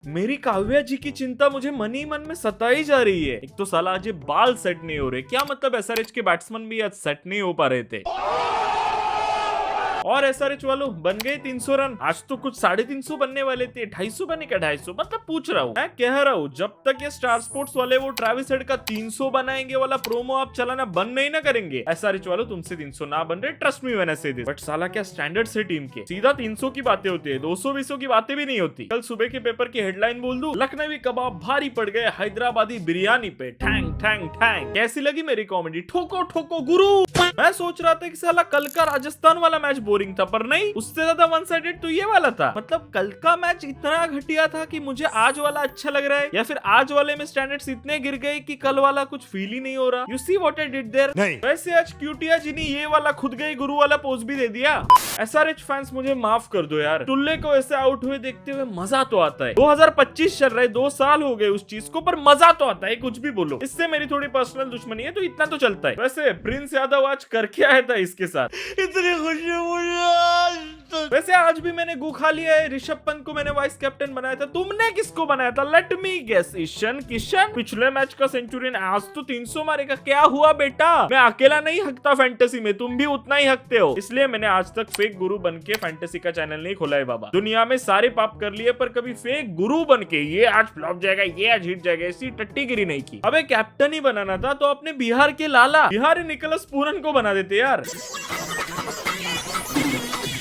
मेरी काव्या जी की चिंता मुझे मन ही मन में सताई जा रही है। एक तो साला आज ये बाल सेट नहीं हो रहे, क्या मतलब एसआरएच के बैट्समैन भी आज सेट नहीं हो पा रहे थे। और एसआरएच वालों बन गए 300 रन, आज तो कुछ 350 बनने वाले थे, 250 बने क्या 250, मतलब पूछ रहा हूँ, मैं कह रहा हूँ जब तक ये स्टार स्पोर्ट्स वाले वो ट्रेविस हेड का 300 बनाएंगे वाला प्रोमो आप चलाना बंद नहीं ना करेंगे, एसआरएच वालों तुमसे 300 ना बन रहे, ट्रस्ट मी व्हेन आई से दिस। बट साला क्या स्टैंडर्ड्स है टीम के, सीधा 300 की बातें होती है, 200-200 की बातें भी नहीं होती। कल सुबह के पेपर की हेडलाइन बोल दूं, लखनवी कबाब भारी पड़ गए हैदराबादी बिरयानी पे, ठैंग ठैंग ठैंग। कैसी लगी मेरी कॉमेडी, ठोको ठोको गुरु। मैं सोच रहा था कि साला कल का राजस्थान वाला मैच बोरिंग था, पर नहीं, उससे ज्यादा वन साइडेड तो ये वाला था। मतलब कल का मैच इतना घटिया था कि मुझे आज वाला अच्छा लग रहा है, या फिर आज वाले में स्टैंडर्ड्स इतने गिर गए कि कल वाला कुछ फील ही नहीं हो रहा। You see what I did there. वैसे आज क्यूटिया जी ने ये वाला खुद गई गुरु वाला पोज भी दे दिया। एसआरएच फैंस मुझे माफ कर दो यार, टुल्ले को ऐसे आउट हुए देखते हुए मजा तो आता है। 2025 चल रहा है, 2 साल हो गए उस चीज को, पर मजा तो आता है, कुछ भी बोलो। इससे मेरी थोड़ी पर्सनल दुश्मनी है तो इतना तो चलता है। वैसे प्रिंस यादव आज कर क्या है था इसके साथ, इतनी खुशी मुझे। वैसे आज भी मैंने गु खा लिया है, ऋषभ पंत को मैंने वाइस कैप्टन बनाया था, तुमने किसको बनाया था? Let me guess, Ishan Kishan. पिछले मैच का सेंचुरियन, आज तो 300 मारेगा, क्या हुआ बेटा? मैं अकेला नहीं हकता फैंटेसी में, तुम भी उतना ही हकते हो, इसलिए मैंने आज तक फेक गुरु बन के फैंटेसी का चैनल नहीं खोला है बाबा। दुनिया में सारे पाप कर लिए, पर कभी फेक गुरु बन के ये आज फ्लॉप जाएगा, ये आज हिट जाएगा, ऐसी टट्टीगिरी नहीं की। अबे कैप्टन ही बनाना था तो अपने बिहार के लाला बिहारी निकोलस पूरन को बना देते यार।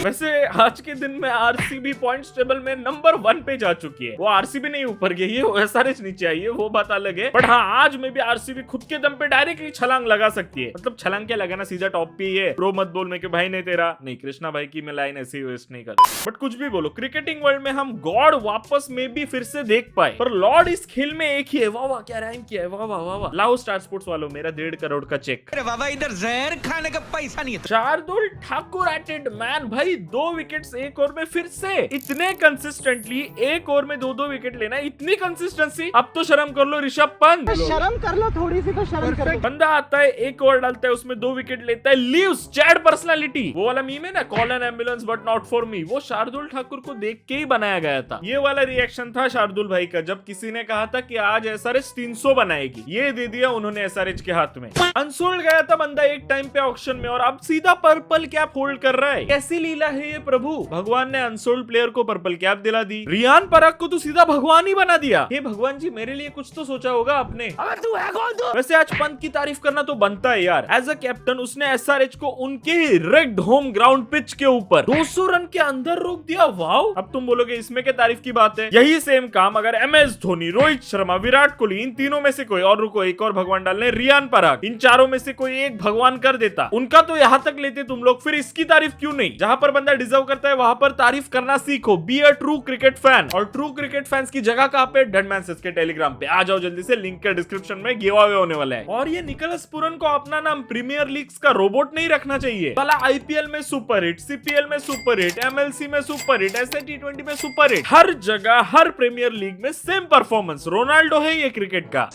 वैसे आज के दिन में आरसीबी पॉइंट्स टेबल में नंबर 1 पे जा चुकी है। वो आरसीबी नहीं ऊपर गई है, वो एसआरएच नीचे आई है, वो बात अलग है। बट हाँ, आज में भी आरसीबी खुद के दम पे डायरेक्टली छलांग लगा सकती है। मतलब छलांग क्या लगाना, सीधा टॉप पे ही है। प्रो मत बोल मैं कि भाई नहीं तेरा नहीं, कृष्णा भाई की मैं लाइन ऐसे ही वेस्ट नहीं करता। बट कुछ भी बोलो, क्रिकेटिंग वर्ल्ड में हम गॉड वापस में भी फिर से देख पाए, पर लॉर्ड इस खेल में एक ही है। वाह वाह, क्या राइम किया है, वाह वाह वाह वाह। लाओ स्टार स्पोर्ट्स वालों मेरा 1.5 करोड़ का चेक। अरे वाह, इधर जहर खाने का पैसा नहीं है। शार्दुल ठाकुर एटेड मैन, भाई 2 विकेट एक ओवर में फिर से, इतने कंसिस्टेंटली एक ओवर में 2-2 विकेट लेना, इतनी कंसिस्टेंसी। अब तो शर्म कर लो ऋषभ पंत, शर्म कर लो थोड़ी सी, तो शर्म करो। बंदा आता है, एक ओवर डालता है, उसमें 2 विकेट लेता है, लीव्स चैट पर्सनालिटी। वो वाला मीम है ना, call N ambulance but not for me, वो शार्दुल ठाकुर को देख के ही बनाया गया था। ये वाला रिएक्शन था शार्दुल भाई का जब किसी ने कहा था कि आज एसआरएच 300 बनाएगी, ये दे दिया उन्होंने एसआरएच के हाथ में। अनसोल्ड गया था बंदा एक टाइम पे ऑक्शन में, और अब सीधा पर्पल कैप होल्ड कर रहा है। कैसी लीला है ये प्रभु, भगवान ने अनसोल्ड प्लेयर को पर्पल कैप दिला दी, रियान पराग को तो सीधा भगवान ही बना दिया। हे भगवान जी, मेरे लिए कुछ तो सोचा होगा आपने। अगर तू है कौन तू? वैसे आज पंत की तारीफ करना तो बनता है यार। एज अ कैप्टन उसने एसआरएच को उनके रिग्ड होम ग्राउंड पिच के ऊपर 200 रन के अंदर रोक दिया। वाओ, अब तुम बोलोगे इसमें क्या तारीफ की बात है? यही सेम काम अगर एमएस धोनी, रोहित शर्मा, विराट कोहली, इन तीनों में से कोई, और रुको एक और भगवान डालने, रियान पराग, इन चारों में से कोई एक भगवान कर देता, उनका तो यहाँ तक लेते तुम लोग, फिर इसकी तारीफ क्यों नहीं? जहां पर बंदा डिजर्व करता है वहां पर तारीफ करना सीखो। Be a true cricket fan. और ट्रू क्रिकेट फैंस की जगह कहां पे? डनमैन सेस के टेलीग्राम पे आ जाओ जल्दी से, लिंक के डिस्क्रिप्शन में गिव अवे होने वाला है। और ये निकोलस पूरन को अपना नाम प्रीमियर लीग्स का रोबोट नहीं रखना चाहिए। साला आईपीएल में सुपर हिट, सीपीएल में सुपर हिट, एमएलसी में सुपर हिट, ऐसे टी20 में सुपर हिट, हर जगह हर प्रीमियर लीग में सेम परफॉर्मेंस। रोनाल्डो है ये क्रिकेट का।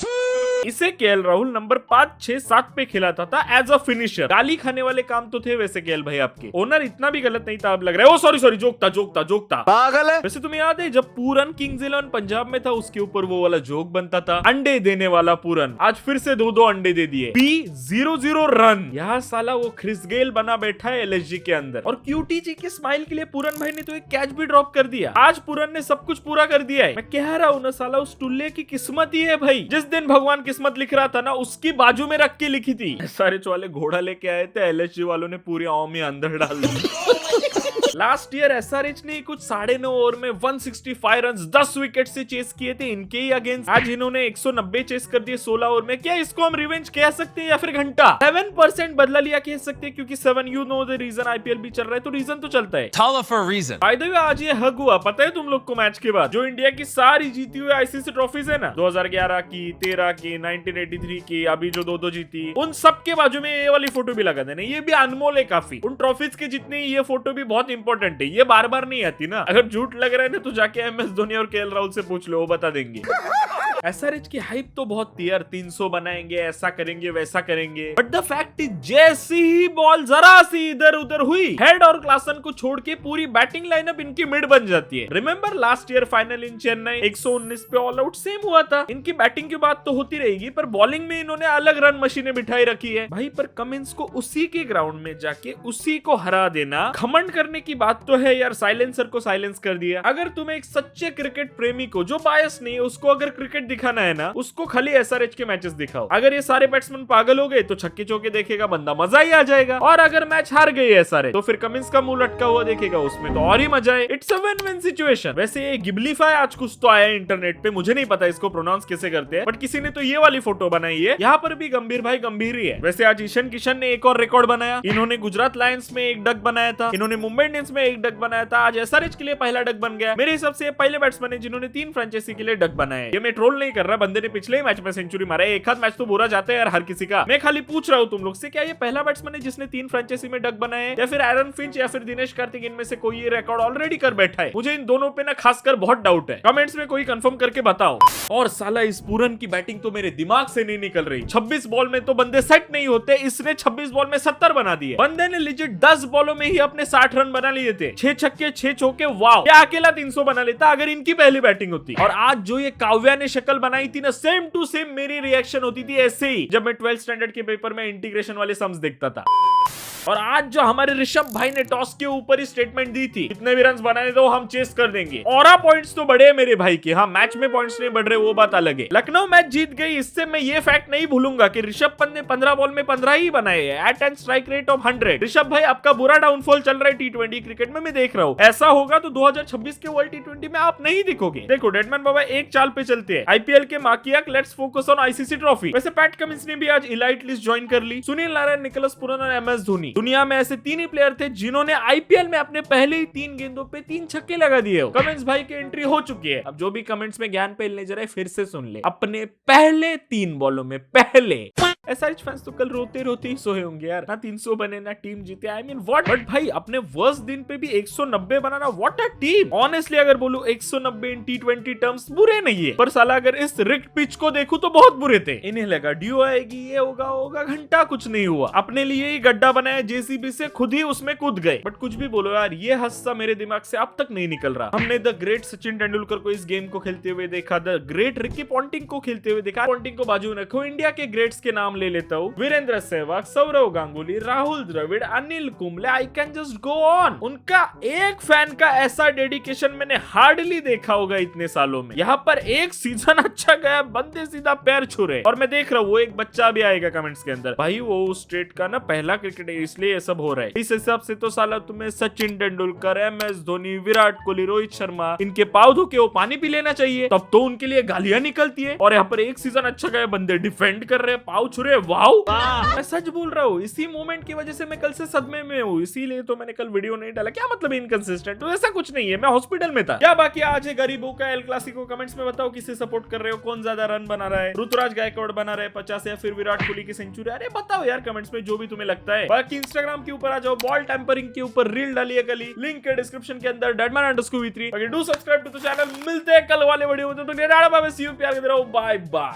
इसे केएल राहुल नंबर 5, 6, 7 पे खिलाता था एज अ फिनिशर। गाली खाने वाले काम तो थे वैसे केएल भाई आपके। ओनर इतना भी गलत नहीं था अब लग रहा है। ओ सॉरी, जोक था। पागल है। वैसे तुम्हें याद है जब पूरन किंग्स 11 पंजाब में था, उसके ऊपर वो वाला जोक बनता था, अंडे देने वाला पूरन आज फिर से 2-2 अंडे दे दिए। P00 run. यहाँ साला वो क्रिस गेल बना बैठा है एलएसजी के अंदर, और क्यूटी जी के स्माइल के लिए पूरन भाई ने तो एक कैच भी ड्रॉप कर दिया। आज पूरन ने सब कुछ पूरा कर दिया है। मैं कह रहा हूँ ना साला, उस टुल्ले की किस्मत ही है भाई। जिस दिन भगवान किस्मत लिख रहा था ना, उसकी बाजू में रख के लिखी थी। सारे वाले घोड़ा लेके आए थे, एलएसजी वालों ने पूरी आँव में अंदर डाल दिया। लास्ट ईयर एसआरएच ने कुछ 9.5 ओवर में 165 रन 10 विकेट से चेस किए थे इनके ही अगेंस्ट। आज इन्होंने 190 चेस कर दिए 16 ओवर में। क्या इसको हम रिवेंज कह सकते हैं या फिर घंटा? 7% बदला लिया कह सकते हैं, क्योंकि 7 you know the reason, IPL भी चल रहा है तो रीजन तो चलता है। बाय द वे आज ये हग हुआ, पता है तुम लोग को मैच के बाद, जो इंडिया की सारी जीती हुई आईसीसी ट्रॉफीज है ना, 2011 की, 13 की, 1983 की, अभी जो 2-2 जीती, उन सब के बाजू में ये वाली फोटो भी लगा देना। ये भी अनमोल है काफी। उन ट्रॉफीज के जितनी ये फोटो भी बहुत इंपॉर्टेंट है, ये बार बार नहीं आती ना। अगर झूठ लग रहा है ना तो जाके एमएस धोनी और केएल राहुल से पूछ लो, वो बता देंगे। एसआरएच की हाइप तो बहुत थी यार, 300 बनाएंगे, ऐसा करेंगे वैसा करेंगे, बट द फैक्ट इज जैसी ही बॉल जरा सी इधर उधर हुई, हेड और क्लासन को छोड़ के पूरी बैटिंग लाइनअप इनकी मिड बन जाती है। रिमेंबर लास्ट ईयर फाइनल इन चेन्नई 119 पे ऑल आउट सेम हुआ था। इनकी बैटिंग की बात तो होती रहेगी, पर बॉलिंग में इन्होंने अलग रन मशीनें बिठाई रखी है भाई। पर कमिंस को उसी के ग्राउंड में जाके उसी को हरा देना घमंड करने की बात तो है यार। साइलेंसर को साइलेंस कर दिया। अगर तुम्हें एक सच्चे क्रिकेट प्रेमी को जो बायस नहीं है उसको अगर क्रिकेट दिखाना है ना, उसको खाली एसआरएच के मैचेस दिखाओ। अगर ये सारे बैट्समैन पागल हो गए तो छक्के चौके देखेगा बंदा, मजा ही आ जाएगा। और अगर मैच हार गई एसआरएच तो फिर कमिंस का मुंह लटका हुआ देखेगा, उसमें तो और ही मजा है। It's a win win situation. वैसे ये गिबलीफाई आज कुछ तो आया इंटरनेट पे, मुझे नहीं पता इसको प्रोनाउंस कैसे करते हैं, बट किसी ने तो ये वाली फोटो बनाई है। यहाँ पर भी गंभीर भाई गंभीर ही है। वैसे आज ईशान किशन ने एक और रिकॉर्ड बनाया। इन्होंने गुजरात लायंस में एक डक बनाया था, इन्होंने मुंबई इंडियंस में एक डक बनाया था, आज एसआरएच के लिए पहला डक बन गया। मेरे हिसाब से पहले बैट्समैन है जिन्होंने 3 फ्रेंचाइजी के लिए डक बनाए। ये मैं ट्रोल नहीं कर रहा, बंदे ने पिछले ही मैच में सेंचुरी मारा है। एक आध मैच तो बुरा जाता है यार हर किसी का। मैं खाली पूछ रहा हूँ तुम लोग से, क्या ये पहला बैट्समैन है जिसने 3 फ्रेंचाइजी में डक बनाए, या फिर एरन फिंच या फिर दिनेश कार्तिक, इनमें से कोई ये रिकॉर्ड ऑलरेडी कर बैठा है? मुझे इन दोनों पे ना खासकर बहुत डाउट है। कमेंट्स में कोई कंफर्म करके बताओ। और साला इस पूरन की बैटिंग तो मेरे दिमाग से नहीं निकल रही। 26 बॉल में तो बंदे सेट नहीं होते, इसने 26 बॉल में 70 बना दिए। बंदे ने लिजिट 10 बॉलों में ही अपने 60 रन बना लिए थे, 6 छक्के 6 चौके। वाह, क्या अकेला 300 बना लेता अगर इनकी पहली बैटिंग होती। और आज जो ये काव्या ने शक्ल बनाई थी ना, सेम टू सेम मेरी रिएक्शन होती थी ऐसे ही जब मैं 12th स्टैंडर्ड के पेपर में इंटीग्रेशन वाले सम्स देखता था। और आज जो हमारे ऋषभ भाई ने टॉस के ऊपर ही स्टेटमेंट दी थी, कितने भी रन बनाने दो हम चेस कर देंगे। और पॉइंट्स तो बढ़े मेरे भाई के। हाँ, मैच में पॉइंट्स नहीं बढ़ रहे वो बात अलग है। लखनऊ मैच जीत गई, इससे मैं ये फैक्ट नहीं भूलूंगा कि ऋषभ पंत ने 15 बॉल में 15 ही बनाए हैं at end strike rate of 100। Rishabh भाई आपका बुरा डाउनफॉल चल रहा है T20 क्रिकेट में, मैं देख रहा हूँ। ऐसा होगा तो 2026 के वर्ल्ड T20 में आप नहीं दिखोगे। देखो डेडमैन बाबा एक चाल पे चलते हैं, आईपीएल के माकियाक, let's focus on ICC trophy. वैसे पैट कमिंस ने भी आज इलाइट लिस्ट ज्वाइन कर ली। सुनील नारायण, निकोलस पुरन और एमएस धोनी। दुनिया में ऐसे 3 ही प्लेयर थे जिन्होंने आईपीएल में अपने पहले ही 3 गेंदों पे 3 छक्के लगा दिए हो। कमेंट्स भाई की एंट्री हो चुकी है। अब जो भी कमेंट्स में ज्ञान पेलने जा रहे फिर से सुन ले। अपने पहले 3 बॉलों में पहले एसआरएच फैंस तो कल रोते रोते ही सोए होंगे यार, ना 300 बने ना टीम जीते। I mean what. बट भाई अपने वर्स्ट दिन पे भी 190 बनाना, व्हाट अ टीम। ऑनेस्टली अगर बोलूं 190 इन T20 टर्म्स बुरे नहीं है, पर साला अगर इस रिक्ट पिच को देखूं तो बहुत बुरे थे। इन्हें लगा ड्यू आएगी, ये होगा, घंटा कुछ नहीं हुआ। अपने लिए ही गड्ढा बनाया जेसीबी से, खुद ही उसमें कूद गए। बट कुछ भी बोलो यार, ये हादसा मेरे दिमाग से अब तक नहीं निकल रहा। हमने द ग्रेट सचिन तेंदुलकर को इस गेम को खेलते हुए देखा, द ग्रेट रिकी पॉन्टिंग को खेलते हुए देखा। पॉन्टिंग को बाजू में रखो, इंडिया के ग्रेट्स के नाम ले लेता हूँ, Virender Sehwag, Sourav Ganguly, Rahul Dravid, Anil Kumble, I can just go on. उनका एक फैन का ऐसा डेडिकेशन मैंने हार्डली देखा होगा इतने सालों में। यहाँ पर एक सीजन अच्छा गया, बंदे सीधा पैर छू रहे। और मैं देख रहा हूँ वो एक बच्चा भी आएगा कमेंट्स के अंदर, भाई वो उस स्टेट का ना पहला क्रिकेट है इसलिए ये सब हो रहा है। इस हिसाब से तो साला तुम्हें सचिन तेंदुलकर, एमएस धोनी, विराट कोहली, रोहित शर्मा, इनके पाव धो के वो पानी पी लेना चाहिए, तब तो उनके लिए गालियां निकलती है। और यहाँ पर एक सीजन अच्छा गया, बंदे डिफेंड कर रहे, पाव छू रहे। वाओ, मैं सच बोल रहा हूँ, इसी मोमेंट की वजह से मैं कल से सदमे में हूँ, इसीलिए तो मैंने कल वीडियो नहीं डाला। क्या मतलब इनकंसिस्टेंट? तो ऐसा कुछ नहीं है, मैं हॉस्पिटल में था। क्या बाकी आज है गरीबों का एल क्लासिको? कमेंट्स में बताओ किसे सपोर्ट कर रहे हो, कौन ज्यादा रन बना रहा है, ऋतुराज गायकवाड़ बना रहा है 50 या फिर विराट कोहली की सेंचुरी? अरे बताओ यार कमेंट्स में जो भी तुम्हें लगता है। बाकी इंस्टाग्राम के ऊपर आ जाओ, बॉल टेम्परिंग के ऊपर रील डालिए गली, लिंक है डिस्क्रिप्शन के अंदर, deadman_v3। Do subscribe to the channel. मिलते हैं कल वाले वीडियो में, तो सी यू, प्यार के रहो, बाय बाय।